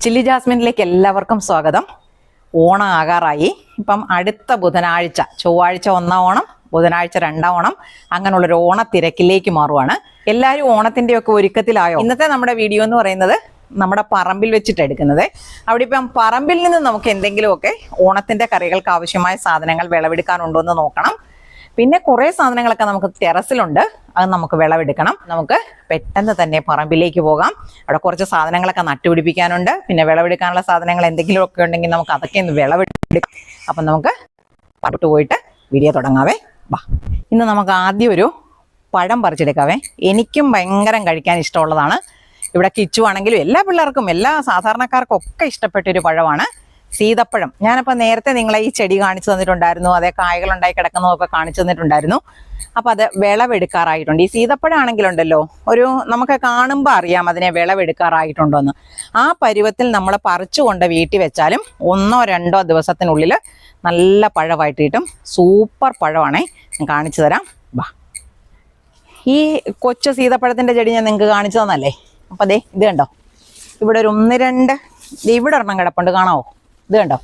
Chilli ജാസ്മിനിലേക്ക് എല്ലാവർക്കും സ്വാഗതം. ഓണം ആകാറായി. ഇപ്പം അടുത്ത ബുധനാഴ്ച, ചൊവ്വാഴ്ച 1 ഓണം, ബുധനാഴ്ച 2 ഓണം, അങ്ങനെയുള്ളൊരു ഓണത്തിരക്കിലേക്ക് മാറുവാണ്. എല്ലാവരും ഓണത്തിൻ്റെയൊക്കെ ഒരുക്കത്തിലായോ? ഇന്നത്തെ നമ്മുടെ വീഡിയോ എന്ന് പറയുന്നത് നമ്മുടെ പറമ്പിൽ വെച്ചിട്ട് എടുക്കുന്നത്. അവിടെ ഇപ്പം പറമ്പിൽ നിന്ന് നമുക്ക് എന്തെങ്കിലുമൊക്കെ ഓണത്തിൻ്റെ കറികൾക്ക് ആവശ്യമായ സാധനങ്ങൾ വിളവെടുക്കാനുണ്ടോ എന്ന് നോക്കണം. പിന്നെ കുറേ സാധനങ്ങളൊക്കെ നമുക്ക് ടെറസിലുണ്ട്, അത് നമുക്ക് വിളവെടുക്കണം. നമുക്ക് പെട്ടെന്ന് തന്നെ പറമ്പിലേക്ക് പോകാം. അവിടെ കുറച്ച് സാധനങ്ങളൊക്കെ നട്ടുപിടിപ്പിക്കാനുണ്ട്. പിന്നെ വിളവെടുക്കാനുള്ള സാധനങ്ങൾ എന്തെങ്കിലുമൊക്കെ ഉണ്ടെങ്കിൽ നമുക്ക് അതൊക്കെ ഒന്ന് വിളവെടുക്കാം. അപ്പം നമുക്ക് പട്ടു പോയിട്ട് വീഡിയോ തുടങ്ങാവേ. വാ, ഇന്ന് നമുക്ക് ആദ്യം ഒരു പഴം പറിച്ചെടുക്കാവേ. എനിക്കും ഭയങ്കര കഴിക്കാൻ ഇഷ്ടമുള്ളതാണ്. ഇവിടെ കിച്ചു ആണെങ്കിലും എല്ലാ പിള്ളേർക്കും, എല്ലാ സാധാരണക്കാർക്കും ഒക്കെ ഇഷ്ടപ്പെട്ടൊരു പഴമാണ് സീതപ്പഴം. ഞാനപ്പോൾ നേരത്തെ നിങ്ങളെ ഈ ചെടി കാണിച്ചു തന്നിട്ടുണ്ടായിരുന്നു, അതേ കായകളുണ്ടായി കിടക്കുന്നതൊക്കെ കാണിച്ചു തന്നിട്ടുണ്ടായിരുന്നു. അപ്പം അത് വിളവെടുക്കാറായിട്ടുണ്ട്. ഈ സീതപ്പഴം ആണെങ്കിലുണ്ടല്ലോ, നമുക്ക് കാണുമ്പോൾ അറിയാം അതിനെ വിളവെടുക്കാറായിട്ടുണ്ടോ എന്ന്. ആ പരുവത്തിൽ നമ്മൾ പറിച്ചുകൊണ്ട് വീട്ടിൽ വെച്ചാലും 1-2 ദിവസത്തിനുള്ളിൽ നല്ല പഴമായിട്ട് കിട്ടും. സൂപ്പർ പഴമാണേ. ഞാൻ കാണിച്ചു തരാം. വാ, ഈ കൊച്ചു സീതപ്പഴത്തിൻ്റെ ചെടി ഞാൻ നിങ്ങൾക്ക് കാണിച്ചു തന്നല്ലേ. അപ്പം അതെ, ഇത് കണ്ടോ, ഇവിടെ ഒരു 1-2 ഇവിടെ ഒരെണ്ണം കിടപ്പുണ്ട്, കാണാവോ? ഇത് കണ്ടോ,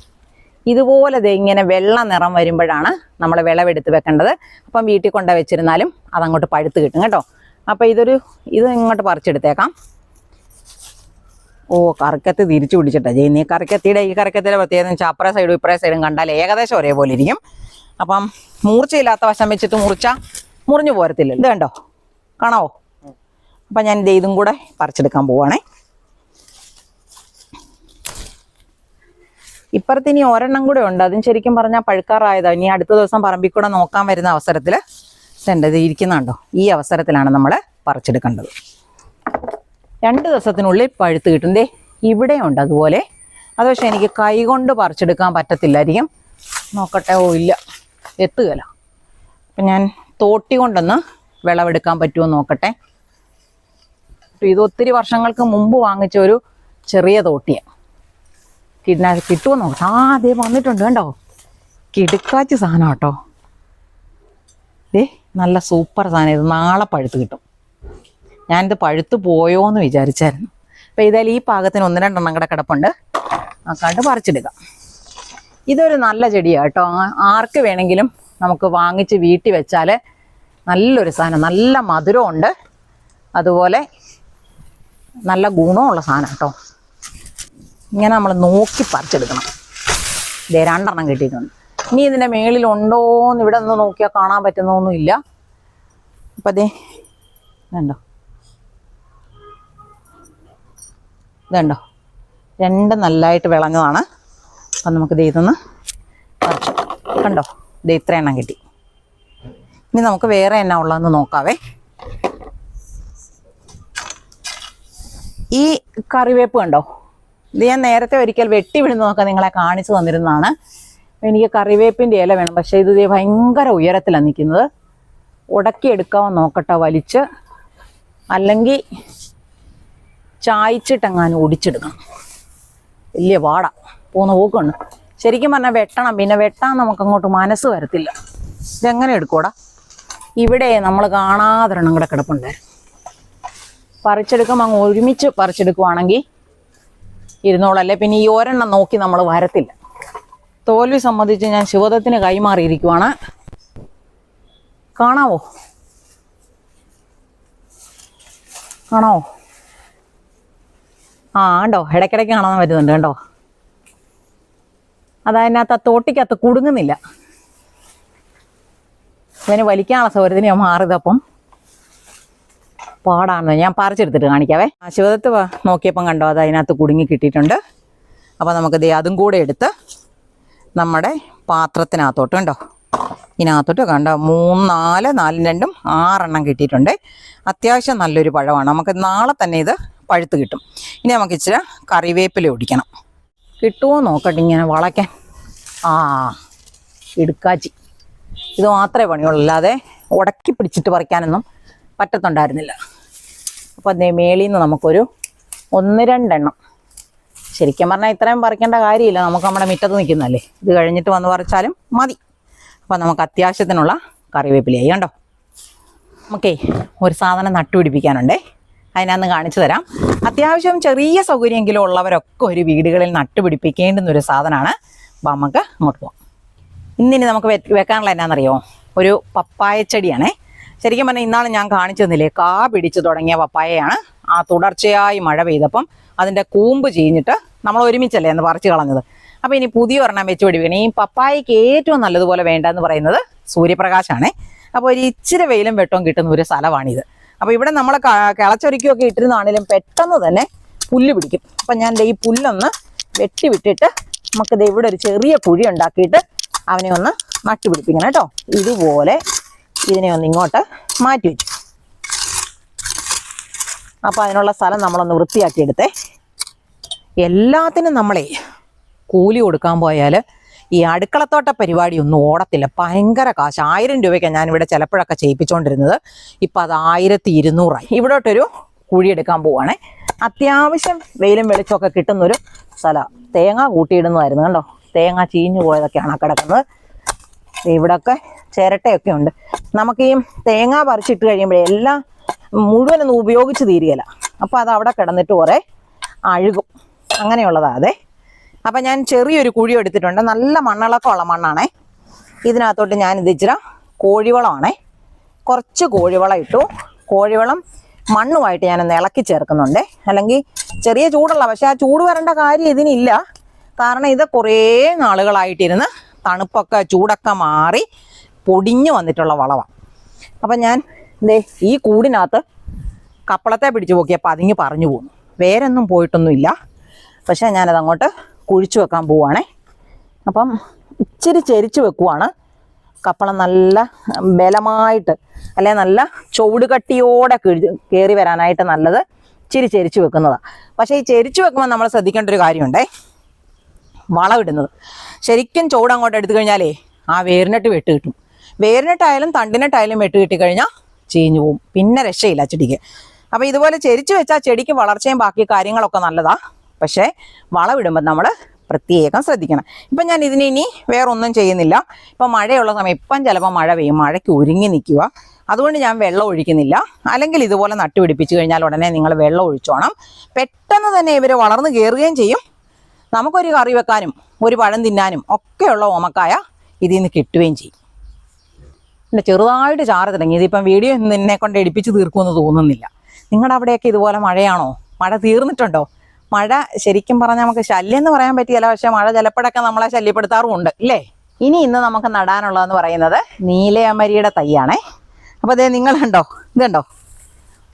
ഇതുപോലെ ഇങ്ങനെ വെള്ള നിറം വരുമ്പോഴാണ് നമ്മൾ വിളവെടുത്ത് വെക്കേണ്ടത്. അപ്പം വീട്ടിൽ കൊണ്ട് വെച്ചിരുന്നാലും അതങ്ങോട്ട് പഴുത്ത് കിട്ടും കേട്ടോ. അപ്പം ഇത് ഇങ്ങോട്ട് പറിച്ചെടുത്തേക്കാം. ഓ, കറിക്കത്തി തിരിച്ചു പിടിച്ചിട്ടാണ് ചെയ്യുന്നത്. ഈ കറിക്കത്തിയുടെ പ്രത്യേകത അപ്പുറേ സൈഡും ഇപ്പുറേ സൈഡും കണ്ടാൽ ഏകദേശം ഒരേപോലെ ഇരിക്കും. അപ്പം മൂർച്ചയില്ലാത്ത വശം വെച്ചിട്ട് മുറിഞ്ഞു പോരത്തില്ല. ഇത് കണ്ടോ, കാണാവോ? അപ്പം ഞാൻ ഇതും കൂടെ പറിച്ചെടുക്കാൻ പോവുകയാണേ. ഇപ്പുറത്ത് ഇനി ഒരെണ്ണം കൂടെ ഉണ്ട്, അതും ശരിക്കും പറഞ്ഞാൽ പഴുക്കാറായതാണ്. ഇനി അടുത്ത ദിവസം പറമ്പിൽ കൂടെ നോക്കാൻ വരുന്ന അവസരത്തിൽ ഇത് ഇരിക്കുന്നുണ്ടോ, ഈ അവസരത്തിലാണ് നമ്മൾ പറിച്ചെടുക്കേണ്ടത്. 2 ദിവസത്തിനുള്ളിൽ പഴുത്ത് കിട്ടും. ദേ ഇവിടെ ഉണ്ട് അതുപോലെ. അത് പക്ഷേ എനിക്ക് കൈ കൊണ്ട് പറിച്ചെടുക്കാൻ പറ്റത്തില്ലായിരിക്കും. നോക്കട്ടെ. ഓ ഇല്ല, എത്തുകയില്ല. അപ്പം ഞാൻ തോട്ടി കൊണ്ടൊന്ന് വിളവെടുക്കാൻ പറ്റുമോ നോക്കട്ടെ. ഇത് ഒത്തിരി വർഷങ്ങൾക്ക് മുമ്പ് വാങ്ങിച്ച ഒരു ചെറിയ തോട്ടിയാണ്. കിട്ടുമോ നോക്കട്ടെ. അതേ വന്നിട്ടുണ്ട് കണ്ടോ, കിടുക്കാച്ച് സാധനം കേട്ടോ. നല്ല സൂപ്പർ സാധനം. ഇത് നാളെ പഴുത്ത് കിട്ടും. ഞാനിത് പഴുത്ത് പോയോ എന്ന് വിചാരിച്ചായിരുന്നു. അപ്പം ഇതായാലും ഈ പാകത്തിന് 1-2 കൂടെ കിടപ്പുണ്ട്, കണ്ട് പറിച്ചെടുക്കാം. ഇതൊരു നല്ല ചെടിയാണ് കേട്ടോ. ആർക്ക് വേണമെങ്കിലും നമുക്ക് വാങ്ങിച്ച് വീട്ടിൽ വെച്ചാൽ നല്ലൊരു സാധനം. നല്ല മധുരമുണ്ട്, അതുപോലെ നല്ല ഗുണമുള്ള സാധനം കേട്ടോ. ഇങ്ങനെ നമ്മൾ നോക്കി പറിച്ചെടുക്കണം. ഇതേ 2 കിട്ടിയിട്ടുണ്ട്. ഇനി ഇതിൻ്റെ മേളിലുണ്ടോ എന്ന് ഇവിടെ നിന്ന് നോക്കിയാൽ കാണാൻ പറ്റുന്നൊന്നുമില്ല. അപ്പം അതേ ഇതുണ്ടോ, 2 നല്ലതായിട്ട് വിളഞ്ഞതാണ്. അപ്പം നമുക്ക് ഇതൊന്ന് പറിച്ചു. കണ്ടോ, ഇത്ര എണ്ണം കിട്ടി. ഇനി നമുക്ക് വേറെ എന്നാ ഉള്ളതെന്ന് നോക്കാവേ. ഈ കറിവേപ്പ് കണ്ടോ, ഇത് ഞാൻ നേരത്തെ ഒരിക്കൽ വെട്ടി വിടുന്നതൊക്കെ നിങ്ങളെ കാണിച്ചു തന്നിരുന്നതാണ്. എനിക്ക് കറിവേപ്പിൻ്റെ ഇല വേണം, പക്ഷേ ഇത് ഭയങ്കര ഉയരത്തിലാണ് നിൽക്കുന്നത്. ഉടക്കിയെടുക്കാമോ നോക്കട്ടെ വലിച്ച്, അല്ലെങ്കിൽ ചായച്ചിട്ടെങ്ങാനും ഒടിച്ചെടുക്കണം. വലിയ പാടാ, പോകുന്ന പോക്കുണ്ട്. ശരിക്കും പറഞ്ഞാൽ വെട്ടണം, പിന്നെ വെട്ടാൻ നമുക്കങ്ങോട്ട് മനസ്സ് വരത്തില്ല. ഇതെങ്ങനെ എടുക്കൂടാ? ഇവിടെ നമ്മൾ കാണാതൊരെണ്ണം കൂടെ കിടപ്പുണ്ടായിരുന്നു. പറിച്ചെടുക്കുമ്പോൾ അങ്ങ് ഒരുമിച്ച് പറിച്ചെടുക്കുവാണെങ്കിൽ ഇരുന്നോളല്ലേ. പിന്നെ ഈ ഒരെണ്ണം നോക്കി നമ്മൾ വരത്തില്ല. തോൽവി സംബന്ധിച്ച് ഞാൻ ശിവദത്തിന് കൈമാറിയിരിക്കുവാണ്. കാണാവോ? കണ്ടോ, ഇടയ്ക്കിടയ്ക്ക് കാണാൻ പറ്റുന്നുണ്ട് കണ്ടോ. അതതിനകത്ത് ആ തോട്ടിക്കകത്ത് കുടുങ്ങുന്നില്ല. അതിന് വലിക്കാനുള്ള സൗകര്യത്തിന് ഞാൻ മാറിയതപ്പം പാടാണെന്ന് ഞാൻ പറിച്ചെടുത്തിട്ട് കാണിക്കാവേ. ശിവദത്ത് നോക്കിയപ്പം കണ്ടോ, അത് അതിനകത്ത് കുടുങ്ങി കിട്ടിയിട്ടുണ്ട്. അപ്പോൾ നമുക്ക് അതും കൂടെ എടുത്ത് നമ്മുടെ പാത്രത്തിനകത്തോട്ട് കണ്ടോ, ഇതിനകത്തോട്ട് കണ്ടോ 3, 4, 2, 6 കിട്ടിയിട്ടുണ്ട്. അത്യാവശ്യം നല്ലൊരു പഴമാണ്. നമുക്ക് നാളെ തന്നെ ഇത് പഴുത്ത് കിട്ടും. ഇനി നമുക്ക് ഇച്ചിരി കറിവേപ്പില ഒടിക്കണം. കിട്ടുമോ നോക്കട്ടെ ഇങ്ങനെ വളയ്ക്കാൻ. ഇടുക്കാച്ചി. ഇത് മാത്രമേ പണിയുള്ളൂ, അല്ലാതെ ഉടക്കി പിടിച്ചിട്ട് പറിക്കാനൊന്നും പറ്റത്തുണ്ടായിരുന്നില്ല. അപ്പോൾ അതേ മേളിൽ നിന്ന് നമുക്കൊരു 1-2 ശരിക്കും പറഞ്ഞാൽ ഇത്രയും പറിക്കേണ്ട കാര്യമില്ല, നമുക്ക് നമ്മുടെ മുറ്റത്ത് നിൽക്കുന്നതല്ലേ. ഇത് കഴിഞ്ഞിട്ട് വന്ന് പറിച്ചാലും മതി. അപ്പോൾ നമുക്ക് അത്യാവശ്യത്തിനുള്ള കറിവേപ്പിലയായി കണ്ടോ. നമുക്കേ ഒരു സാധനം നട്ടുപിടിപ്പിക്കാനുണ്ടേ. അതിനകത്ത് കാണിച്ചു തരാം. അത്യാവശ്യം ചെറിയ സൗകര്യമെങ്കിലും ഉള്ളവരൊക്കെ ഒരു വീടുകളിൽ നട്ടുപിടിപ്പിക്കേണ്ടുന്ന ഒരു സാധനമാണ്. അപ്പം നമുക്ക് അങ്ങോട്ട് പോകാം. ഇന്നിനി നമുക്ക് വെക്കാനുള്ള എന്നാണെന്നറിയോ, ഒരു പപ്പായ ചെടിയാണേ. ശരിക്കും പറഞ്ഞാൽ ഇന്നാണ് ഞാൻ കാണിച്ചു തന്നില്ലേ, കാ പിടിച്ച് തുടങ്ങിയ പപ്പായയാണ്. ആ തുടർച്ചയായി മഴ പെയ്തപ്പം അതിൻ്റെ കൂമ്പ് ചീഞ്ഞിട്ട് നമ്മൾ ഒരുമിച്ചല്ലേ എന്ന് പറിച്ച് കളഞ്ഞത്. അപ്പോൾ ഇനി പുതിയ ഒരെണ്ണം വെച്ച് പിടിപ്പിക്കണം. ഈ പപ്പായയ്ക്ക് ഏറ്റവും നല്ലതുപോലെ വേണ്ടതെന്ന് പറയുന്നത് സൂര്യപ്രകാശമാണേ. അപ്പോൾ ഒരു ഇച്ചിരി വെയിലും വെട്ടവും കിട്ടുന്ന ഒരു സ്ഥലമാണിത്. അപ്പോൾ ഇവിടെ നമ്മൾ കിളച്ചൊരുക്കിയൊക്കെ ഇട്ടിരുന്നാണെങ്കിലും പെട്ടെന്ന് തന്നെ പുല്ല് പിടിക്കും. അപ്പം ഞാൻ ഈ പുല്ലൊന്ന് വെട്ടി വിട്ടിട്ട് നമുക്കിത് ഇവിടെ ഒരു ചെറിയ കുഴി ഉണ്ടാക്കിയിട്ട് അവനെ ഒന്ന് നട്ടുപിടിപ്പിക്കണം കേട്ടോ. ഇതുപോലെ ഇതിനെ ഒന്ന് ഇങ്ങോട്ട് മാറ്റി വെച്ചു. അപ്പോൾ അതിനുള്ള സ്ഥലം നമ്മളൊന്ന് വൃത്തിയാക്കിയെടുത്തേ. എല്ലാത്തിനും നമ്മളെ കൂലി കൊടുക്കാൻ പോയാൽ ഈ അടുക്കളത്തോട്ട പരിപാടി ഒന്നും ഓടത്തില്ല. ഭയങ്കര കാശ്. 1000 രൂപയ്ക്കാണ് ഞാനിവിടെ ചിലപ്പോഴൊക്കെ ചെയ്യിപ്പിച്ചുകൊണ്ടിരുന്നത്. ഇപ്പം അത് 1200 ഇവിടോട്ടൊരു കുഴി എടുക്കാൻ പോവുകയാണേ. അത്യാവശ്യം വെയിലും വെളിച്ചമൊക്കെ കിട്ടുന്നൊരു സ്ഥലമാണ്. തേങ്ങ കൂട്ടിയിടുന്നതായിരുന്നു കണ്ടോ. തേങ്ങ ചീഞ്ഞു പോയതൊക്കെയാണ് കിടക്കുന്നത്. ഇവിടെയൊക്കെ ചിരട്ടയൊക്കെ ഉണ്ട്. നമുക്ക് ഈ തേങ്ങ പറിച്ചിട്ട് കഴിയുമ്പോഴേ എല്ലാം മുഴുവനൊന്നും ഉപയോഗിച്ച് തീരുകയില്ല. അപ്പോൾ അത് അവിടെ കിടന്നിട്ട് കുറേ അഴുകും. അങ്ങനെയുള്ളതാണ് അതെ. അപ്പം ഞാൻ ചെറിയൊരു കുഴി എടുത്തിട്ടുണ്ട്. നല്ല മണ്ണിളക്കമുള്ള മണ്ണാണേ. ഇതിനകത്തോട്ട് ഞാനിത് ഇച്ചിരി കോഴിവളമാണേ. കുറച്ച് കോഴിവളം ഇട്ടു. കോഴിവളം മണ്ണുമായിട്ട് ഞാനൊന്ന് ഇളക്കി ചേർക്കുന്നുണ്ട്. അല്ലെങ്കിൽ ചെറിയ ചൂടുള്ള, പക്ഷെ ആ ചൂട് വരേണ്ട കാര്യം ഇതിനില്ല. കാരണം ഇത് കുറേ നാളുകളായിട്ടിരുന്ന് തണുപ്പൊക്കെ ചൂടൊക്കെ മാറി പൊടിഞ്ഞു വന്നിട്ടുള്ള വളമാണ്. അപ്പം ഞാൻ ഈ കൂടിനകത്ത് കപ്പളത്തെ പിടിച്ചു നോക്കിയപ്പോൾ അതിങ്ങ് പറഞ്ഞു പോകുന്നു. വേരൊന്നും പോയിട്ടൊന്നുമില്ല. പക്ഷേ ഞാനത് അങ്ങോട്ട് കുഴിച്ചു വെക്കാൻ പോവുകയാണേ. അപ്പം ഇച്ചിരി ചെരിച്ച് വെക്കുവാണ്. കപ്പളം നല്ല ബലമായിട്ട് അല്ലെ നല്ല ചുവട് കട്ടിയോടെ കയറി വരാനായിട്ട് നല്ലത് ഇച്ചിരി ചെരിച്ച് വെക്കുന്നതാണ്. പക്ഷേ ഈ ചെരിച്ച് വെക്കുമ്പോൾ നമ്മൾ ശ്രദ്ധിക്കേണ്ട ഒരു കാര്യമുണ്ടേ, വളം ഇടുന്നത്. ശരിക്കും ചുവട് അങ്ങോട്ട് എടുത്തു കഴിഞ്ഞാലേ ആ വേരിനിട്ട് വെട്ട് കിട്ടും. വേരിനിട്ടായാലും തണ്ടിനിട്ടായാലും വെട്ട് കിട്ടിക്കഴിഞ്ഞാൽ ചീഞ്ഞു പോവും. പിന്നെ രക്ഷയില്ല ചെടിക്ക്. അപ്പോൾ ഇതുപോലെ ചെരിച്ച് വെച്ചാൽ ചെടിക്ക് വളർച്ചയും ബാക്കി കാര്യങ്ങളൊക്കെ നല്ലതാണ്. പക്ഷേ വളമിടുമ്പോൾ നമ്മൾ പ്രത്യേകം ശ്രദ്ധിക്കണം. ഇപ്പം ഞാൻ ഇതിന് ഇനി വേറൊന്നും ചെയ്യുന്നില്ല. ഇപ്പം മഴയുള്ള സമയം, ഇപ്പം ചിലപ്പോൾ മഴ പെയ്യും, മഴയ്ക്ക് ഒരുങ്ങി നിൽക്കുക. അതുകൊണ്ട് ഞാൻ വെള്ളം ഒഴിക്കുന്നില്ല. അല്ലെങ്കിൽ ഇതുപോലെ നട്ടുപിടിപ്പിച്ച് കഴിഞ്ഞാൽ ഉടനെ നിങ്ങൾ വെള്ളം ഒഴിച്ചോണം. പെട്ടെന്ന് തന്നെ ഇവർ വളർന്ന് കയറുകയും ചെയ്യും. നമുക്കൊരു കറി വെക്കാനും ഒരു പഴം തിന്നാനും ഒക്കെയുള്ള ഓമക്കായ ഇതിൽ നിന്ന് കിട്ടുകയും ചെയ്യും. പിന്നെ ചെറുതായിട്ട് ചാറ് തുടങ്ങി. ഇതിപ്പം വീഡിയോ നിന്നെ കൊണ്ട് എടുപ്പിച്ച് തീർക്കുമെന്ന് തോന്നുന്നില്ല. നിങ്ങളുടെ അവിടെയൊക്കെ ഇതുപോലെ മഴയാണോ? മഴ തീർന്നിട്ടുണ്ടോ? മഴ ശരിക്കും പറഞ്ഞാൽ നമുക്ക് ശല്യം എന്ന് പറയാൻ പറ്റിയല്ല. പക്ഷെ മഴ ചിലപ്പോഴൊക്കെ നമ്മളെ ശല്യപ്പെടുത്താറുമുണ്ട് അല്ലേ. ഇന്ന് നമുക്ക് നടാനുള്ളതെന്ന് പറയുന്നത് നീലയമരിയുടെ തൈയാണേ. അപ്പോൾ അതേ നിങ്ങൾ കണ്ടോ, ഇത് കണ്ടോ,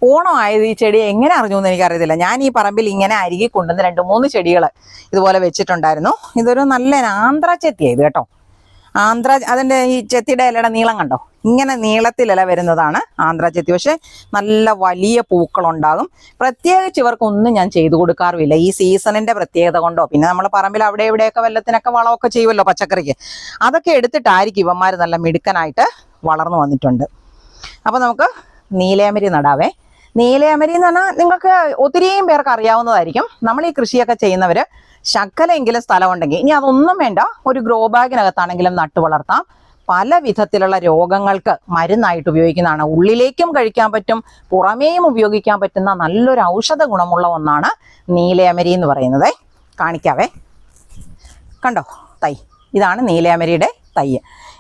ഓണമായത് ഈ ചെടി എങ്ങനെ അറിഞ്ഞു എന്ന് എനിക്കറിയത്തില്ല. ഞാൻ ഈ പറമ്പിൽ ഇങ്ങനെ അരികി കൊണ്ടുവന്ന് 2-3 ചെടികൾ ഇതുപോലെ വെച്ചിട്ടുണ്ടായിരുന്നു. ഇതൊരു നല്ല ആന്ധ്ര ചെത്തിയാണ് ഇത് കേട്ടോ. അതിൻ്റെ ഈ ചെത്തിയുടെ ഇലയുടെ നീളം കണ്ടോ, ഇങ്ങനെ നീളത്തിലില വരുന്നതാണ് ആന്ധ്ര ചെത്തി. പക്ഷെ നല്ല വലിയ പൂക്കളുണ്ടാകും. പ്രത്യേകിച്ച് ഇവർക്കൊന്നും ഞാൻ ചെയ്തു കൊടുക്കാറുമില്ല. ഈ സീസണിന്റെ പ്രത്യേകത കൊണ്ടോ, പിന്നെ നമ്മൾ പറമ്പിൽ അവിടെ ഇവിടെയൊക്കെ വെള്ളത്തിനൊക്കെ വളമൊക്കെ ചെയ്യുമല്ലോ പച്ചക്കറിക്ക്, അതൊക്കെ എടുത്തിട്ടായിരിക്കും ഇവന്മാർ നല്ല മിടുക്കനായിട്ട് വളർന്നു വന്നിട്ടുണ്ട്. അപ്പോൾ നമുക്ക് നീലയമരി നടാവേ. നീലയമരി എന്ന് പറഞ്ഞാൽ നിങ്ങൾക്ക് ഒത്തിരിയും പേർക്ക് അറിയാവുന്നതായിരിക്കും. നമ്മൾ ഈ കൃഷിയൊക്കെ ചെയ്യുന്നവർ ശകലെങ്കിലും സ്ഥലമുണ്ടെങ്കിൽ, ഇനി അതൊന്നും വേണ്ട, ഒരു ഗ്രോ ബാഗിനകത്താണെങ്കിലും നട്ടു വളർത്താം. പല വിധത്തിലുള്ള രോഗങ്ങൾക്ക് മരുന്നായിട്ട് ഉപയോഗിക്കുന്നതാണ്. ഉള്ളിലേക്കും കഴിക്കാൻ പറ്റും, പുറമേയും ഉപയോഗിക്കാൻ പറ്റുന്ന നല്ലൊരു ഔഷധ ഗുണമുള്ള ഒന്നാണ് നീലയമരി എന്ന് പറയുന്നത്. കാണിക്കാവേ, കണ്ടോ തൈ, ഇതാണ് നീലയമരിയുടെ തൈ.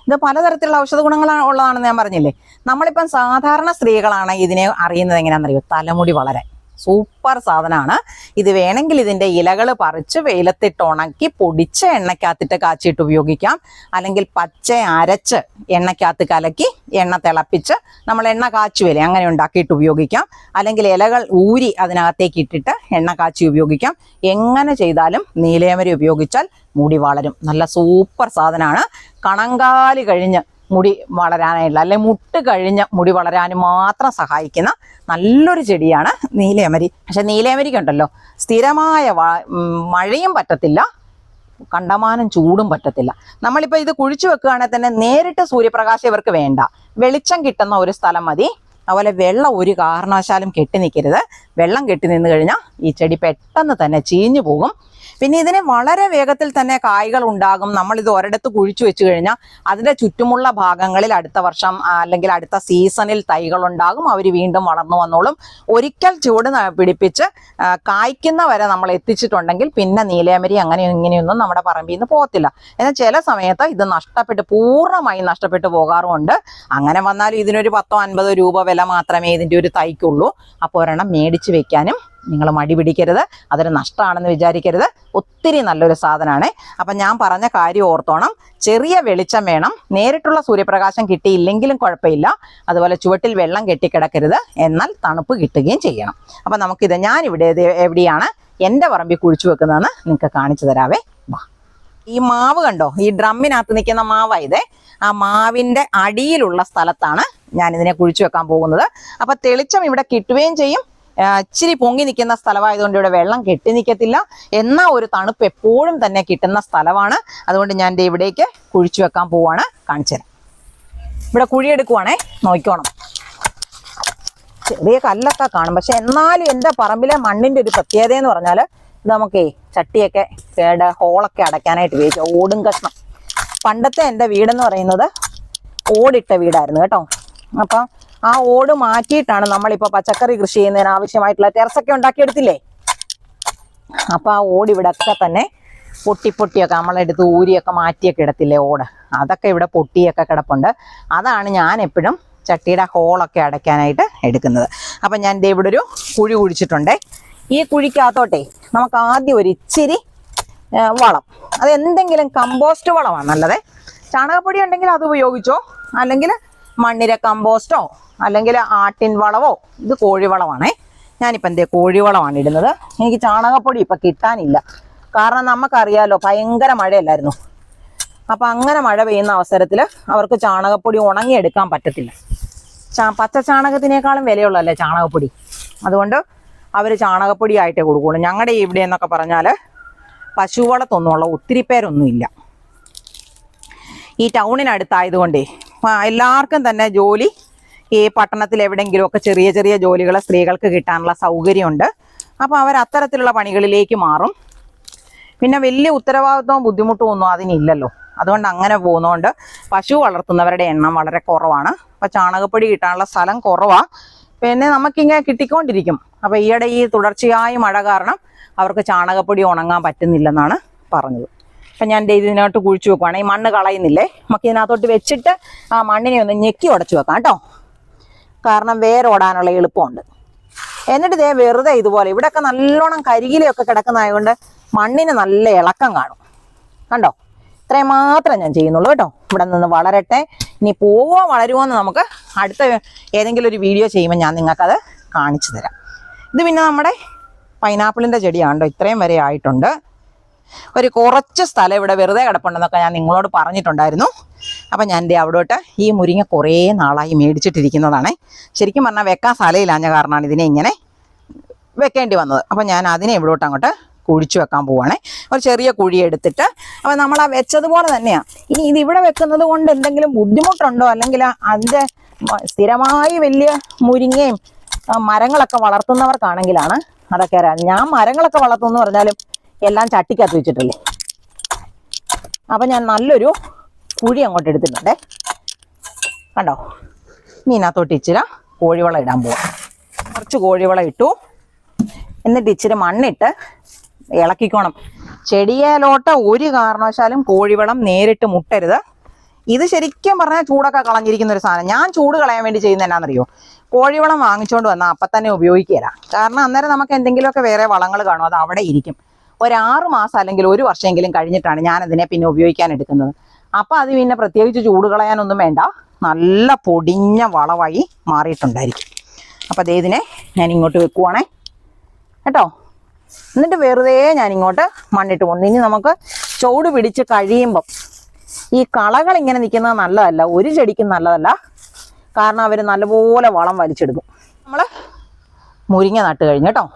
ഇത് പലതരത്തിലുള്ള ഔഷധ ഗുണങ്ങളാണ് ഉള്ളതാണെന്ന് ഞാൻ പറഞ്ഞില്ലേ. നമ്മളിപ്പം സാധാരണ സ്ത്രീകളാണ് ഇതിനെ അറിയുന്നത് എങ്ങനെയാണെന്നറിയോ, തലമുടി വളരാൻ സൂപ്പർ സാധനമാണ് ഇത്. വേണമെങ്കിൽ ഇതിൻ്റെ ഇലകൾ പറിച്ച് വെയിലത്തിട്ട് ഉണക്കി പൊടിച്ച് എണ്ണയ്ക്കകത്തിട്ട് കാച്ചിട്ട് ഉപയോഗിക്കാം. അല്ലെങ്കിൽ പച്ച അരച്ച് എണ്ണയ്ക്കകത്ത് കലക്കി എണ്ണ തിളപ്പിച്ച് നമ്മൾ എണ്ണ കാച്ചുവല്ലേ, അങ്ങനെ ഉണ്ടാക്കിയിട്ട് ഉപയോഗിക്കാം. അല്ലെങ്കിൽ ഇലകൾ ഊരി അതിനകത്തേക്ക് ഇട്ടിട്ട് എണ്ണ കാച്ചി ഉപയോഗിക്കാം. എങ്ങനെ ചെയ്താലും നീലയമരി ഉപയോഗിച്ചാൽ മുടി വളരും. നല്ല സൂപ്പർ സാധനമാണ്. കണങ്കാലി കഴിഞ്ഞ് മുടി വളരാനായിട്ടുള്ള, അല്ലെങ്കിൽ മുട്ട് കഴിഞ്ഞ് മുടി വളരാനും മാത്രം സഹായിക്കുന്ന നല്ലൊരു ചെടിയാണ് നീലയമരി. പക്ഷെ നീലയമരിക്കുണ്ടല്ലോ സ്ഥിരമായ മഴയും പറ്റത്തില്ല, കണ്ടമാനം ചൂടും പറ്റത്തില്ല. നമ്മളിപ്പോൾ ഇത് കുഴിച്ചു വെക്കുകയാണെങ്കിൽ തന്നെ നേരിട്ട് സൂര്യപ്രകാശം ഇവർക്ക് വേണ്ട, വെളിച്ചം കിട്ടുന്ന ഒരു സ്ഥലം മതി. അതുപോലെ വെള്ളം ഒരു കാരണവശാലും കെട്ടി നിൽക്കരുത്. വെള്ളം കെട്ടി നിന്ന് കഴിഞ്ഞാൽ ഈ ചെടി പെട്ടെന്ന് തന്നെ ചീഞ്ഞു പോകും. പിന്നെ ഇതിന് വളരെ വേഗത്തിൽ തന്നെ കായ്കൾ ഉണ്ടാകും. നമ്മൾ ഇത് ഒരിടത്ത് കുഴിച്ചു വെച്ച് കഴിഞ്ഞാൽ അതിന്റെ ചുറ്റുമുള്ള ഭാഗങ്ങളിൽ അടുത്ത വർഷം അല്ലെങ്കിൽ അടുത്ത സീസണിൽ തൈകൾ ഉണ്ടാകും. അവർ വീണ്ടും വളർന്നു വന്നോളും. ഒരിക്കൽ ചൂട് പിടിപ്പിച്ച് കായ്ക്കുന്ന വരെ നമ്മൾ എത്തിച്ചിട്ടുണ്ടെങ്കിൽ പിന്നെ നീലയമരി അങ്ങനെ ഇങ്ങനെയൊന്നും നമ്മുടെ പറമ്പിൽ നിന്ന് പോകത്തില്ല. എന്നാൽ ചില സമയത്ത് ഇത് പൂർണ്ണമായി നഷ്ടപ്പെട്ടു പോകാറുമുണ്ട്. അങ്ങനെ വന്നാലും ഇതിനൊരു 10-50 രൂപ വില മാത്രമേ ഇതിൻ്റെ ഒരു തൈക്കുള്ളൂ. അപ്പോൾ ഒരെണ്ണം മേടിച്ച് വെക്കാനും നിങ്ങൾ മടി പിടിക്കരുത്. അതൊരു നഷ്ടമാണെന്ന് വിചാരിക്കരുത്. ഒത്തിരി നല്ലൊരു സാധനമാണ്. അപ്പം ഞാൻ പറഞ്ഞ കാര്യം ഓർത്തോണം. ചെറിയ വെളിച്ചം വേണം. നേരിട്ടുള്ള സൂര്യപ്രകാശം കിട്ടിയില്ലെങ്കിലും കുഴപ്പമില്ല. അതുപോലെ ചുവട്ടിൽ വെള്ളം കെട്ടിക്കിടക്കരുത്. എന്നാൽ തണുപ്പ് കിട്ടുകയും ചെയ്യണം. അപ്പം നമുക്കിത് ഞാനിവിടെ എവിടെയാണ് എൻ്റെ പറമ്പിൽ കുഴിച്ചു വെക്കുന്നതെന്ന് നിങ്ങൾക്ക് കാണിച്ചു തരാവേ. വാ. ഈ മാവ് കണ്ടോ? ഈ ഡ്രമ്മിനകത്ത് നിൽക്കുന്ന മാവായതേ. ആ മാവിൻ്റെ അടിയിലുള്ള സ്ഥലത്താണ് ഞാനിതിനെ കുഴിച്ചു വെക്കാൻ പോകുന്നത്. അപ്പം തെളിച്ചം ഇവിടെ കിട്ടുകയും ചെയ്യും. ഇച്ചിരി പൊങ്ങി നിൽക്കുന്ന സ്ഥലമായതുകൊണ്ട് ഇവിടെ വെള്ളം കെട്ടി നിൽക്കത്തില്ല. എന്നാൽ ഒരു തണുപ്പ് എപ്പോഴും തന്നെ കിട്ടുന്ന സ്ഥലമാണ്. അതുകൊണ്ട് ഞാൻ ഇവിടേക്ക് കുഴിച്ചു വെക്കാൻ പോവാണ്. കാണിച്ചു തരാം. ഇവിടെ കുഴിയെടുക്കുവാണേ, നോക്കിക്കോണം. ചെറിയ കല്ലൊക്കെ കാണും. പക്ഷെ എന്നാലും എൻ്റെ പറമ്പിലെ മണ്ണിൻ്റെ ഒരു പ്രത്യേകത എന്ന് പറഞ്ഞാൽ ഇത് നമുക്കേ ചട്ടിയൊക്കെ ഹോളൊക്കെ അടയ്ക്കാനായിട്ട് ഉപയോഗിച്ച ഓടും കഷ്ണം. പണ്ടത്തെ എൻ്റെ വീടെന്ന് പറയുന്നത് ഓടിട്ട വീടായിരുന്നു കേട്ടോ. അപ്പം ആ ഓട് മാറ്റിയിട്ടാണ് നമ്മളിപ്പോൾ പച്ചക്കറി കൃഷി ചെയ്യുന്നതിന് ആവശ്യമായിട്ടുള്ള ടെറസൊക്കെ ഉണ്ടാക്കിയെടുത്തില്ലേ. അപ്പോൾ ആ ഓട് ഇവിടെയൊക്കെ തന്നെ പൊട്ടിയൊക്കെ നമ്മളെടുത്ത് ഊരിയൊക്കെ മാറ്റിയൊക്കെ ഇടത്തില്ലേ ഓട്, അതൊക്കെ ഇവിടെ പൊട്ടിയൊക്കെ കിടപ്പുണ്ട്. അതാണ് ഞാൻ എപ്പോഴും ചട്ടിയുടെ ഹോളൊക്കെ അടയ്ക്കാനായിട്ട് എടുക്കുന്നത്. അപ്പം ഞാൻ ദേ ഇവിടെ ഒരു കുഴി കുഴിച്ചിട്ടുണ്ടേ. ഈ കുഴിക്കകത്തോട്ടെ നമുക്ക് ആദ്യം ഒരു ഇച്ചിരി വളം, അത് എന്തെങ്കിലും കമ്പോസ്റ്റ് വളമാണ് നല്ലത്. ചാണകപ്പൊടി ഉണ്ടെങ്കിൽ അത് ഉപയോഗിച്ചോ, അല്ലെങ്കിൽ മണ്ണിര കമ്പോസ്റ്റോ അല്ലെങ്കിൽ ആട്ടിൻ വളവോ. ഇത് കോഴിവളമാണേ. ഞാനിപ്പോൾ എന്തേ കോഴിവളമാണ് ഇടുന്നത്. എനിക്ക് ചാണകപ്പൊടി ഇപ്പം കിട്ടാനില്ല. കാരണം നമുക്കറിയാലോ ഭയങ്കര മഴയല്ലായിരുന്നു. അപ്പം അങ്ങനെ മഴ പെയ്യുന്ന അവസരത്തിൽ അവർക്ക് ചാണകപ്പൊടി ഉണങ്ങിയെടുക്കാൻ പറ്റത്തില്ല. പച്ച ചാണകത്തിനേക്കാളും വിലയുള്ളതല്ലേ ചാണകപ്പൊടി. അതുകൊണ്ട് അവർ ചാണകപ്പൊടി ആയിട്ടേ കൊടുക്കുള്ളൂ. ഞങ്ങളുടെ ഇവിടെ എന്നൊക്കെ പറഞ്ഞാൽ പശുവളത്തൊന്നുമുള്ള ഒത്തിരി പേരൊന്നുമില്ല. ഈ ടൗണിനടുത്തായതുകൊണ്ടേ എല്ലാവർക്കും തന്നെ ജോലി ഈ പട്ടണത്തിൽ എവിടെയെങ്കിലുമൊക്കെ ചെറിയ ചെറിയ ജോലികൾ സ്ത്രീകൾക്ക് കിട്ടാനുള്ള സൗകര്യമുണ്ട്. അപ്പോൾ അവർ അത്തരത്തിലുള്ള പണികളിലേക്ക് മാറും. പിന്നെ വലിയ ഉത്തരവാദിത്വവും ബുദ്ധിമുട്ടും ഒന്നും അതിനില്ലല്ലോ. അതുകൊണ്ട് അങ്ങനെ പോകുന്നതുകൊണ്ട് പശു വളർത്തുന്നവരുടെ എണ്ണം വളരെ കുറവാണ്. അപ്പോൾ ചാണകപ്പൊടി കിട്ടാനുള്ള സ്ഥലം കുറവാണ്. പിന്നെ നമുക്കിങ്ങനെ കിട്ടിക്കൊണ്ടിരിക്കും. അപ്പോൾ ഈയിടെ ഈ തുടർച്ചയായ മഴ കാരണം അവർക്ക് ചാണകപ്പൊടി ഉണങ്ങാൻ പറ്റുന്നില്ലെന്നാണ് പറഞ്ഞത്. അപ്പം ഞാൻ ഇതിനകത്ത് കുഴിച്ചു വെക്കുവാണ്. ഈ മണ്ണ് കളയുന്നില്ലേ, നമുക്ക് ഇതിനകത്തോട്ട് വെച്ചിട്ട് ആ മണ്ണിനെ ഒന്ന് ഞെക്കി ഉടച്ചു വെക്കാം കേട്ടോ. കാരണം വേരോടാനുള്ള എളുപ്പമുണ്ട്. എന്നിട്ട് ഇതേ വെറുതെ ഇതുപോലെ ഇവിടെയൊക്കെ നല്ലോണം കരികിലൊക്കെ കിടക്കുന്നതായതുകൊണ്ട് മണ്ണിന് നല്ല ഇളക്കം കാണും. കണ്ടോ? ഇത്രയും മാത്രം ഞാൻ ചെയ്യുന്നുള്ളൂ കേട്ടോ. ഇവിടെ നിന്ന് വളരട്ടെ. ഇനി പോവുമോ വളരുമോ എന്ന് നമുക്ക് അടുത്ത ഏതെങ്കിലും ഒരു വീഡിയോ ചെയ്യുമ്പോൾ ഞാൻ നിങ്ങൾക്കത് കാണിച്ചു തരാം. ഇത് പിന്നെ നമ്മുടെ പൈനാപ്പിളിൻ്റെ ചെടിയാണല്ലോ. ഇത്രയും വരെ ആയിട്ടുണ്ട്. ഒരു കുറച്ച് സ്ഥലം ഇവിടെ വെറുതെ കിടപ്പുണ്ടെന്നൊക്കെ ഞാൻ നിങ്ങളോട് പറഞ്ഞിട്ടുണ്ടായിരുന്നു. അപ്പം ഞാൻ എൻ്റെ അവിടോട്ട് ഈ മുരിങ്ങ കുറേ നാളായി മേടിച്ചിട്ടിരിക്കുന്നതാണ്. ശരിക്കും പറഞ്ഞാൽ വെക്കാൻ സ്ഥലമില്ലാഞ്ഞ കാരണമാണ് ഇതിനെ ഇങ്ങനെ വെക്കേണ്ടി വന്നത്. അപ്പം ഞാൻ അതിനെ ഇവിടോട്ട് അങ്ങോട്ട് കുഴിച്ചു വെക്കാൻ പോവുകയാണേ. ഒരു ചെറിയ കുഴി എടുത്തിട്ട് അപ്പം നമ്മൾ ആ വെച്ചതുപോലെ തന്നെയാണ്. ഇനി ഇതിവിടെ വെക്കുന്നത് കൊണ്ട് എന്തെങ്കിലും ബുദ്ധിമുട്ടുണ്ടോ, അല്ലെങ്കിൽ അതിൻ്റെ സ്ഥിരമായി വലിയ മുരിങ്ങയും മരങ്ങളൊക്കെ വളർത്തുന്നവർക്കാണെങ്കിലാണ് അതൊക്കെ അറിയാം. ഞാൻ മരങ്ങളൊക്കെ വളർത്തുമെന്ന് പറഞ്ഞാലും എല്ലാം ചട്ടിക്കകത്ത് വെച്ചിട്ടല്ലേ. അപ്പം ഞാൻ നല്ലൊരു കുഴി അങ്ങോട്ട് എടുത്തിട്ടുണ്ടേ. കണ്ടോ? ഇനി ഇതിനകത്തോട്ട് ഇച്ചിരി കോഴിവളം ഇടാൻ പോവാം. കുറച്ച് കോഴിവളം ഇട്ടു. എന്നിട്ട് ഇച്ചിരി മണ്ണിട്ട് ഇളക്കിക്കോണം. ചെടിയിലോട്ട് ഒരു കാരണവശാലും കോഴിവളം നേരിട്ട് മുട്ടരുത്. ഇത് ശരിക്കും പറഞ്ഞാൽ ചൂടൊക്കെ കളഞ്ഞിരിക്കുന്ന ഒരു സാധനം. ഞാൻ ചൂട് കളയാൻ വേണ്ടി ചെയ്യുന്നത് എന്നാണെന്നറിയോ? കോഴിവളം വാങ്ങിച്ചുകൊണ്ട് വന്നാൽ അപ്പം തന്നെ ഉപയോഗിക്കുകയില്ല. കാരണം അന്നേരം നമുക്ക് എന്തെങ്കിലുമൊക്കെ വേറെ വളങ്ങൾ കാണും, അത് അവിടെ ഇരിക്കും. ഒരു 6 മാസം അല്ലെങ്കിൽ 1 വർഷമെങ്കിലും കഴിഞ്ഞിട്ടാണ് ഞാനതിനെ പിന്നെ ഉപയോഗിക്കാൻ എടുക്കുന്നത്. അപ്പം അത് പിന്നെ പ്രത്യേകിച്ച് ചൂട് കളയാനൊന്നും വേണ്ട, നല്ല പൊടിഞ്ഞ വളമായി മാറിയിട്ടുണ്ടായിരിക്കും. അപ്പം അതേ ഇതിനെ ഞാൻ ഇങ്ങോട്ട് വെക്കുവാണേ കേട്ടോ. എന്നിട്ട് വെറുതെ ഞാനിങ്ങോട്ട് മണ്ണിട്ട് പോകുന്നു. ഇനി നമുക്ക് ചൂട് പിടിച്ച് കഴിയുമ്പം ഈ കളകൾ ഇങ്ങനെ നിൽക്കുന്നത് നല്ലതല്ല, ഒരു ചെടിക്കും നല്ലതല്ല. കാരണം അവർ നല്ലപോലെ വളം വലിച്ചെടുക്കും. നമ്മൾ മുരിങ്ങ നട്ട് കഴിഞ്ഞു കേട്ടോ.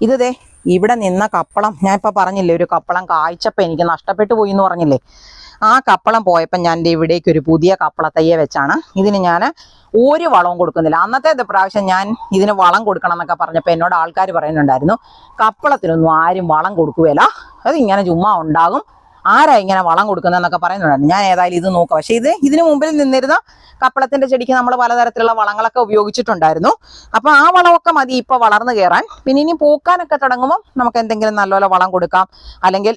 ഇത് ദേ ഇവിടെ നിന്ന കപ്പളം ഞാൻ ഇപ്പോൾ പറഞ്ഞില്ലേ, ഒരു കപ്പളം കായ്ച്ചപ്പോൾ എനിക്ക് നഷ്ടപ്പെട്ടു പോയി എന്ന് പറഞ്ഞില്ലേ. ആ കപ്പളം പോയപ്പോൾ ഞാൻ ഇവിടേക്ക് ഒരു പുതിയ കപ്പളത്തയ്യെ വെച്ചാണ്. ഇതിന് ഞാൻ ഒരു വളവും കൊടുക്കുന്നില്ല. അന്നത്തെ പ്രാവശ്യം ഞാൻ ഇതിന് വളം കൊടുക്കണം എന്നൊക്കെ പറഞ്ഞപ്പോൾ എന്നോട് ആൾക്കാർ പറയുന്നുണ്ടായിരുന്നു, കപ്പളത്തിനൊന്നും ആരും വളം കൊടുക്കുകയില്ല, അത് ഇങ്ങനെ ചുമ്മാ ഉണ്ടാകും, ആരാ ഇങ്ങനെ വളം കൊടുക്കുന്നതെന്നൊക്കെ പറയുന്നുണ്ടായിരുന്നു. ഞാൻ ഏതായാലും ഇത് നോക്കാം. പക്ഷേ ഇതിന് മുമ്പിൽ നിന്നിരുന്ന കപ്പളത്തിന്റെ ചെടിക്ക് നമ്മൾ പലതരത്തിലുള്ള വളങ്ങളൊക്കെ ഉപയോഗിച്ചിട്ടുണ്ടായിരുന്നു. അപ്പോൾ ആ വളമൊക്കെ മതി ഇപ്പോൾ വളർന്നു കയറാൻ. പിന്നെ ഇനി പൂക്കാനൊക്കെ തുടങ്ങുമ്പോൾ നമുക്ക് എന്തെങ്കിലും നല്ലപോലെ വളം കൊടുക്കാം, അല്ലെങ്കിൽ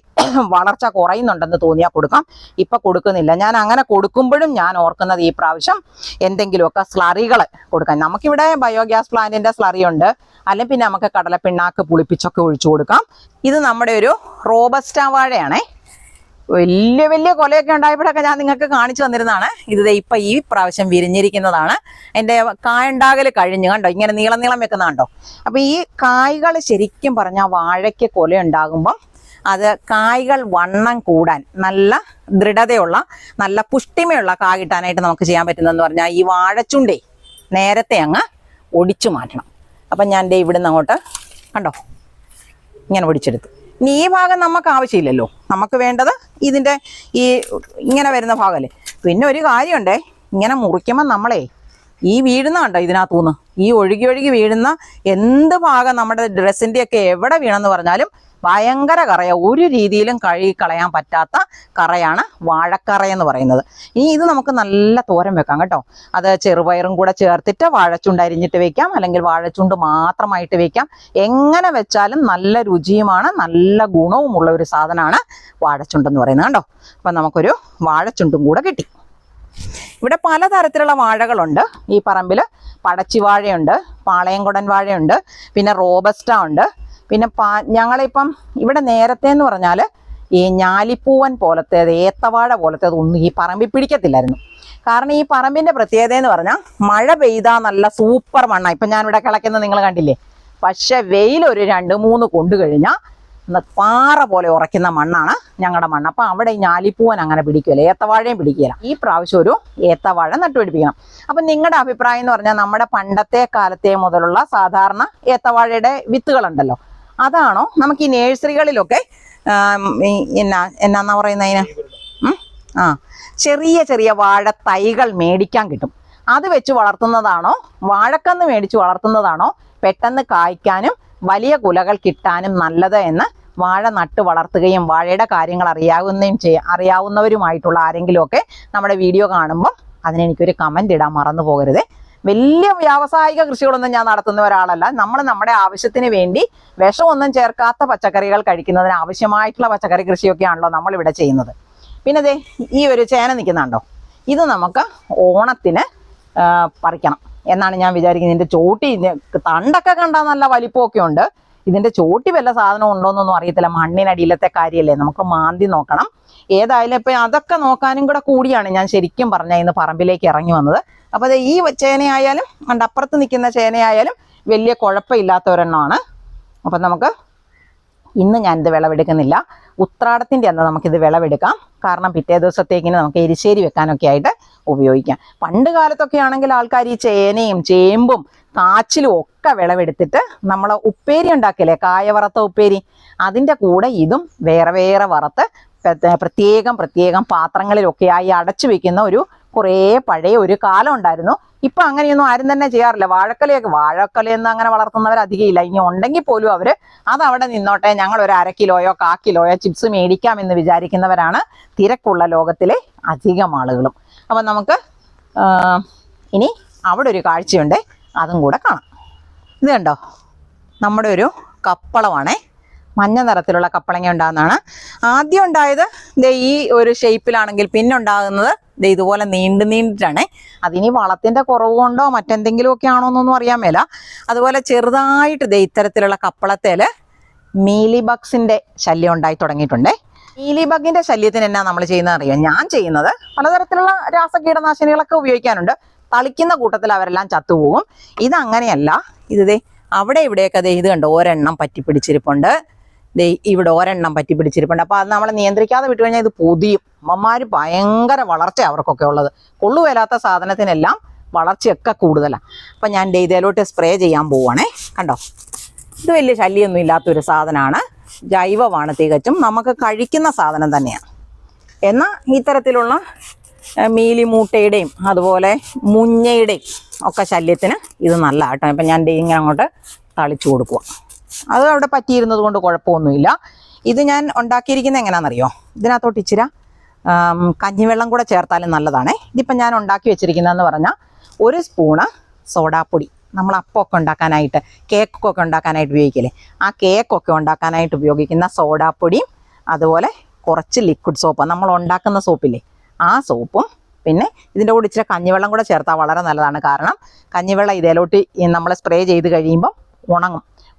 വളർച്ച കുറയുന്നുണ്ടെന്ന് തോന്നിയാൽ കൊടുക്കാം. ഇപ്പം കൊടുക്കുന്നില്ല. ഞാൻ അങ്ങനെ കൊടുക്കുമ്പോഴും ഞാൻ ഓർക്കുന്നത് ഈ പ്രാവശ്യം എന്തെങ്കിലുമൊക്കെ സ്ലറികൾ കൊടുക്കാം. നമുക്കിവിടെ ബയോഗ്യാസ് പ്ലാന്റിന്റെ സ്ലറി ഉണ്ട്, അല്ലെങ്കിൽ പിന്നെ നമുക്ക് കടലപ്പിണ്ണാക്ക് പുളിപ്പിച്ചൊക്കെ ഒഴിച്ചു കൊടുക്കാം. ഇത് നമ്മുടെ ഒരു റോബസ്റ്റ വാഴയാണേ. വലിയ വലിയ കൊലയൊക്കെ ഉണ്ടായപ്പോഴൊക്കെ ഞാൻ നിങ്ങൾക്ക് കാണിച്ചു തന്നിരുന്നതാണ്. ഇത് ഇപ്പം ഈ പ്രാവശ്യം വിരിഞ്ഞിരിക്കുന്നതാണ്. എൻ്റെ കായുണ്ടാകൽ കഴിഞ്ഞു കണ്ടോ, ഇങ്ങനെ നീളം നീളം വെക്കുന്ന കണ്ടോ. അപ്പം ഈ കായ്കൾ ശരിക്കും പറഞ്ഞാൽ വാഴയ്ക്ക് കൊല ഉണ്ടാകുമ്പം അത് കായ്കൾ വണ്ണം കൂടാൻ, നല്ല ദൃഢതയുള്ള നല്ല പുഷ്ടിമയുള്ള കായ കിട്ടാനായിട്ട് നമുക്ക് ചെയ്യാൻ പറ്റുന്നതെന്ന് പറഞ്ഞാൽ ഈ വാഴച്ചുണ്ടേ നേരത്തെ അങ്ങ് ഒടിച്ചു മാറ്റണം. അപ്പം ഞാൻ ഇവിടുന്ന് അങ്ങോട്ട് കണ്ടോ ഇങ്ങനെ ഒടിച്ചെടുത്തു. ഇനി ഈ ഭാഗം നമുക്ക് ആവശ്യമില്ലല്ലോ, നമുക്ക് വേണ്ടത് ഇതിൻ്റെ ഈ ഇങ്ങനെ വരുന്ന ഭാഗമല്ലേ. പിന്നെ ഒരു കാര്യമുണ്ടേ, ഇങ്ങനെ മുറിക്കുമ്പോൾ നമ്മളെ ഈ വീഴുന്ന കണ്ടോ ഇതിനകത്തുനിന്ന് ഈ ഒഴുകി ഒഴുകി വീഴുന്ന എന്ത് ഭാഗം നമ്മുടെ ഡ്രസ്സിൻ്റെയൊക്കെ എവിടെ വീണെന്ന് പറഞ്ഞാലും ഭയങ്കര കറയാണ്. ഒരു രീതിയിലും കഴുകി കളയാൻ പറ്റാത്ത കറയാണ് വാഴക്കറയെന്ന് പറയുന്നത്. ഇനി ഇത് നമുക്ക് നല്ല തോരൻ വെക്കാം കേട്ടോ. അത് ചെറുപയറും കൂടെ ചേർത്തിട്ട് വാഴച്ചുണ്ട് അരിഞ്ഞിട്ട് വെക്കാം, അല്ലെങ്കിൽ വാഴച്ചുണ്ട് മാത്രമായിട്ട് വെക്കാം. എങ്ങനെ വെച്ചാലും നല്ല രുചിയുമാണ്, നല്ല ഗുണവുമുള്ള ഒരു സാധനമാണ് വാഴച്ചുണ്ടെന്ന് പറയുന്നത് കണ്ടോ. അപ്പം നമുക്കൊരു വാഴച്ചുണ്ടും കൂടെ കിട്ടി. ഇവിടെ പലതരത്തിലുള്ള വാഴകളുണ്ട് ഈ പറമ്പിൽ. പടച്ചി വാഴയുണ്ട്, പാളയംകുടൻ വാഴയുണ്ട്, പിന്നെ റോബസ്റ്റ ഉണ്ട്. പിന്നെ ഞങ്ങളിപ്പം ഇവിടെ നേരത്തെ എന്ന് പറഞ്ഞാൽ ഈ ഞാലിപ്പൂവൻ പോലത്തെ ഏത്തവാഴ പോലത്തേത് ഒന്നും ഈ പറമ്പിൽ പിടിക്കത്തില്ലായിരുന്നു. കാരണം ഈ പറമ്പിൻ്റെ പ്രത്യേകത എന്ന് പറഞ്ഞാൽ മഴ പെയ്താൽ നല്ല സൂപ്പർ മണ്ണാണ്. ഇപ്പം ഞാനിവിടെ കിളയ്ക്കുന്നത് നിങ്ങൾ കണ്ടില്ലേ. പക്ഷെ വെയിലൊരു 2-3 കൊണ്ടു കഴിഞ്ഞാൽ പാറ പോലെ ഉറയ്ക്കുന്ന മണ്ണാണ് ഞങ്ങളുടെ മണ്ണ്. അപ്പം അവിടെ ഈ ഞാലിപ്പൂവൻ അങ്ങനെ പിടിക്കില്ല, ഏത്തവാഴയും പിടിക്കില്ല. ഈ പ്രാവശ്യം ഒരു ഏത്തവാഴ നട്ടുപിടിപ്പിക്കണം. അപ്പം നിങ്ങളുടെ അഭിപ്രായം എന്ന് പറഞ്ഞാൽ നമ്മുടെ പണ്ടത്തെ കാലത്തെ മുതലുള്ള സാധാരണ ഏത്തവാഴയുടെ വിത്തുകളുണ്ടല്ലോ, അതാണോ നമുക്ക് ഈ നേഴ്സറികളിലൊക്കെ എന്നാ പറയുന്നതിന് ചെറിയ ചെറിയ വാഴ തൈകൾ മേടിക്കാൻ കിട്ടും, അത് വെച്ച് വളർത്തുന്നതാണോ, വാഴക്കന്ന് മേടിച്ച് വളർത്തുന്നതാണോ പെട്ടെന്ന് കായ്ക്കാനും വലിയ കുലകൾ കിട്ടാനും നല്ലത് എന്ന് വാഴ നട്ട് വളർത്തുകയും വാഴയുടെ കാര്യങ്ങൾ അറിയാവുന്നവരുമായിട്ടുള്ള ആരെങ്കിലുമൊക്കെ നമ്മുടെ വീഡിയോ കാണുമ്പോൾ അതിനെനിക്കൊരു കമൻ്റ് ഇടാൻ മറന്നു പോകരുത്. വലിയ വ്യാവസായിക കൃഷികളൊന്നും ഞാൻ നടത്തുന്ന ഒരാളല്ല. നമ്മൾ നമ്മുടെ ആവശ്യത്തിന് വേണ്ടി വിഷമൊന്നും ചേർക്കാത്ത പച്ചക്കറികൾ കഴിക്കുന്നതിന് ആവശ്യമായിട്ടുള്ള പച്ചക്കറി കൃഷിയൊക്കെയാണല്ലോ നമ്മളിവിടെ ചെയ്യുന്നത്. പിന്നെ ദേ ഈ ഒരു ചേന നിൽക്കുന്നുണ്ടോ, ഇത് നമുക്ക് ഓണത്തിന് പറിക്കണം എന്നാണ് ഞാൻ വിചാരിക്കുന്നത്. ഇതിൻ്റെ ചോട്ടി തണ്ടൊക്കെ കണ്ടാൽ നല്ല വലിപ്പമൊക്കെ ഉണ്ട്. ഇതിൻ്റെ ചോട്ടി വല്ല സാധനം ഉണ്ടോയെന്നൊന്നും അറിയത്തില്ല. മണ്ണിനടിയിലത്തെ കാര്യമല്ലേ, നമുക്ക് മാന്തി നോക്കണം. ഏതായാലും ഇപ്പം അതൊക്കെ നോക്കാനും കൂടെ കൂടിയാണ് ഞാൻ ശരിക്കും പറഞ്ഞാൽ ഇന്ന് പറമ്പിലേക്ക് ഇറങ്ങി വന്നത്. അപ്പോൾ അത് ഈ ചേനയായാലും അപ്പുറത്ത് നിൽക്കുന്ന ചേനയായാലും വലിയ കുഴപ്പമില്ലാത്ത ഒരെണ്ണമാണ്. അപ്പം നമുക്ക് ഇന്ന് ഞാനിത് വിളവെടുക്കുന്നില്ല, ഉത്രാടത്തിൻ്റെ അന്ന് നമുക്കിത് വിളവെടുക്കാം. കാരണം പിറ്റേ ദിവസത്തേക്കിന് നമുക്ക് എരിശ്ശേരി വെക്കാനൊക്കെ ആയിട്ട് ഉപയോഗിക്കാം. പണ്ട് കാലത്തൊക്കെ ആണെങ്കിൽ ആൾക്കാർ ഈ ചേനയും ചേമ്പും കാച്ചിലും ഒക്കെ വിളവെടുത്തിട്ട് നമ്മൾ ഉപ്പേരി ഉണ്ടാക്കില്ലേ, കായ വറുത്ത ഉപ്പേരി, അതിൻ്റെ കൂടെ ഇതും വേറെ വേറെ വറുത്ത് പ്രത്യേകം പാത്രങ്ങളിലൊക്കെയായി അടച്ചു വെക്കുന്ന കുറേ പഴയ ഒരു കാലം ഉണ്ടായിരുന്നു. ഇപ്പം അങ്ങനെയൊന്നും ആരും തന്നെ ചെയ്യാറില്ല. വാഴക്കൊലയൊന്നും അങ്ങനെ വളർത്തുന്നവർ അധികം ഇല്ല. ഇനി ഉണ്ടെങ്കിൽ പോലും അവർ അതവിടെ നിന്നോട്ടെ, ഞങ്ങൾ ഒരു 1/2 കിലോയോ 1/4 കിലോയോ ചിപ്സ് മേടിക്കാമെന്ന് വിചാരിക്കുന്നവരാണ് തിരക്കുള്ള ലോകത്തിലെ അധികം ആളുകളും. അപ്പം നമുക്ക് ഇനി അവിടെ ഒരു കാഴ്ചയുണ്ട്, അതും കൂടെ കാണാം. ഇത് കണ്ടോ, നമ്മുടെ ഒരു കപ്പളമാണേ. മഞ്ഞ നിറത്തിലുള്ള കപ്പളങ്ങ ഉണ്ടാകുന്നതാണ്. ആദ്യം ഉണ്ടായത് ഈ ഒരു ഷേപ്പിലാണെങ്കിൽ പിന്നെ ഉണ്ടാകുന്നത് ഇതുപോലെ നീണ്ടിട്ടാണ്. അതിനി വളത്തിൻ്റെ കുറവ് കൊണ്ടോ മറ്റെന്തെങ്കിലുമൊക്കെ ആണോ എന്നൊന്നും അറിയാൻ മേല. അതുപോലെ ചെറുതായിട്ട് ഇത്തരത്തിലുള്ള കപ്പളത്തേൽ മീലി ബഗ്സിൻ്റെ ശല്യം ഉണ്ടായി തുടങ്ങിയിട്ടുണ്ട്. മീലി ബഗിൻ്റെ ശല്യത്തിന് എന്നാ നമ്മൾ ചെയ്യുന്നത് അറിയാം. ഞാൻ ചെയ്യുന്നത് പലതരത്തിലുള്ള രാസകീടനാശിനികളൊക്കെ ഉപയോഗിക്കാനുണ്ട്. തളിക്കുന്ന കൂട്ടത്തിൽ അവരെല്ലാം ചത്തുപോകും. ഇതങ്ങനെയല്ല. ഇത് അവിടെ ഇവിടെയൊക്കെ ഇത് കണ്ടോ, ഒരെണ്ണം പറ്റിപ്പിടിച്ചിരിപ്പുണ്ട്. ഇവിടെ ഒരെണ്ണം പറ്റിപ്പിടിച്ചിരിപ്പുണ്ട്. അപ്പോൾ അത് നമ്മൾ നിയന്ത്രിക്കാതെ വിട്ടു കഴിഞ്ഞാൽ ഇത് പൊതിയും. അമ്മമാർ ഭയങ്കര വളർച്ച അവർക്കൊക്കെ ഉള്ളത്. കൊള്ളുവേലാത്ത സാധനത്തിനെല്ലാം വളർച്ചയൊക്കെ കൂടുതലാണ്. അപ്പം ഞാൻ ഇതിലോട്ട് സ്പ്രേ ചെയ്യാൻ പോവുകയാണേ. കണ്ടോ, ഇത് വലിയ ശല്യമൊന്നും ഇല്ലാത്തൊരു സാധനമാണ്. ജൈവമാണ്, തികച്ചും നമുക്ക് കഴിക്കുന്ന സാധനം തന്നെയാണ്. എന്നാൽ ഇത്തരത്തിലുള്ള മീലിമൂട്ടയുടെയും അതുപോലെ മുഞ്ഞയുടെയും ഒക്കെ ശല്യത്തിന് ഇത് നല്ല കേട്ടോ. ഇപ്പം ഞാൻ ഇങ്ങനെ അങ്ങോട്ട് തളിച്ചു കൊടുക്കുക. അത് അവിടെ പറ്റിയിരുന്നത് കൊണ്ട് കുഴപ്പമൊന്നുമില്ല. ഇത് ഞാൻ ഉണ്ടാക്കിയിരിക്കുന്നത് എങ്ങനെയാണെന്നറിയോ? ഇതിനകത്തോട്ട് ഇച്ചിരി കഞ്ഞിവെള്ളം കൂടെ ചേർത്താലും നല്ലതാണേ. ഇതിപ്പം ഞാൻ ഉണ്ടാക്കി വെച്ചിരിക്കുന്നതെന്ന് പറഞ്ഞാൽ 1 സ്പൂണ് സോഡാപ്പൊടി. നമ്മൾ അപ്പമൊക്കെ ഉണ്ടാക്കാനായിട്ട്, കേക്കൊക്കെ ഉണ്ടാക്കാനായിട്ട് ഉപയോഗിക്കില്ലേ, ആ കേക്കൊക്കെ ഉണ്ടാക്കാനായിട്ട് ഉപയോഗിക്കുന്ന സോഡാപ്പൊടിയും അതുപോലെ കുറച്ച് ലിക്വിഡ് സോപ്പ്, നമ്മൾ ഉണ്ടാക്കുന്ന സോപ്പില്ലേ ആ സോപ്പും, പിന്നെ ഇതിൻ്റെ കൂടെ ഇച്ചിരി കഞ്ഞിവെള്ളം കൂടെ ചേർത്താൽ വളരെ നല്ലതാണ്. കാരണം കഞ്ഞിവെള്ളം ഇതിലോട്ട് നമ്മൾ സ്പ്രേ ചെയ്ത് കഴിയുമ്പം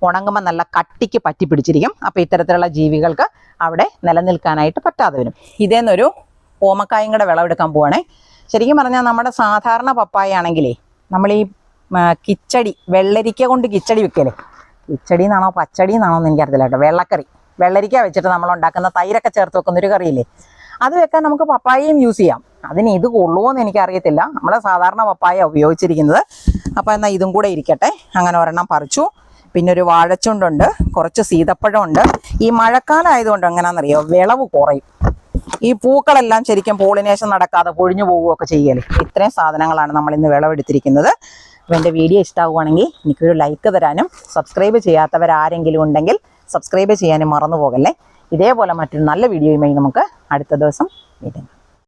ഉണങ്ങുമ്പോൾ നല്ല കട്ടിക്ക് പറ്റി പിടിച്ചിരിക്കും. അപ്പോൾ ഇത്തരത്തിലുള്ള ജീവികൾക്ക് അവിടെ നിലനിൽക്കാനായിട്ട് പറ്റാതെ വരും. ഇതേന്നൊരു ഓമക്കായും കൂടെ വിളവെടുക്കാൻ പോവാണേ. ശരിക്കും പറഞ്ഞാൽ നമ്മുടെ സാധാരണ പപ്പായ ആണെങ്കിലേ നമ്മൾ ഈ കിച്ചടി, വെള്ളരിക്ക കൊണ്ട് കിച്ചടി വെക്കല്ലേ, കിച്ചടി എന്നാണോ പച്ചടി എന്നാണോ എന്ന് എനിക്കറിയില്ല കേട്ടോ. വെള്ളരിക്ക വെച്ചിട്ട് നമ്മൾ ഉണ്ടാക്കുന്ന തൈരൊക്കെ ചേർത്ത് വെക്കുന്നൊരു കറിയില്ലേ, അത് വെക്കാൻ നമുക്ക് പപ്പായയും യൂസ് ചെയ്യാം. അതിന് ഇത് കൊള്ളുമോ എന്ന് എനിക്കറിയത്തില്ല. നമ്മൾ സാധാരണ പപ്പായ ഉപയോഗിച്ചിരിക്കുന്നത്. അപ്പോൾ എന്നാൽ ഇതും കൂടെ ഇരിക്കട്ടെ. അങ്ങനെ ഒരെണ്ണം പറിച്ചു. പിന്നെ ഒരു വാഴച്ചുണ്ടുണ്ട്, കുറച്ച് സീതപ്പഴമുണ്ട്. ഈ മഴക്കാലം ആയതുകൊണ്ട് എങ്ങനെയാണെന്നറിയോ, വിളവ് കുറയും. ഈ പൂക്കളെല്ലാം ശരിക്കും പോളിനേഷൻ നടക്കാതെ പൊഴിഞ്ഞു പോവുകയൊക്കെ ചെയ്യല്ലേ. ഇത്രയും സാധനങ്ങളാണ് നമ്മൾ ഇന്ന് വിളവെടുത്തിരിക്കുന്നത്. അപ്പോൾ എൻ്റെ വീഡിയോ ഇഷ്ടമാവുകയാണെങ്കിൽ എനിക്കൊരു ലൈക്ക് തരാനും, സബ്സ്ക്രൈബ് ചെയ്യാത്തവരാരെങ്കിലും ഉണ്ടെങ്കിൽ സബ്സ്ക്രൈബ് ചെയ്യാനും മറന്നു പോകല്ലേ. ഇതേപോലെ മറ്റൊരു നല്ല വീഡിയോയുമായി നമുക്ക് അടുത്ത ദിവസം വീണ്ടും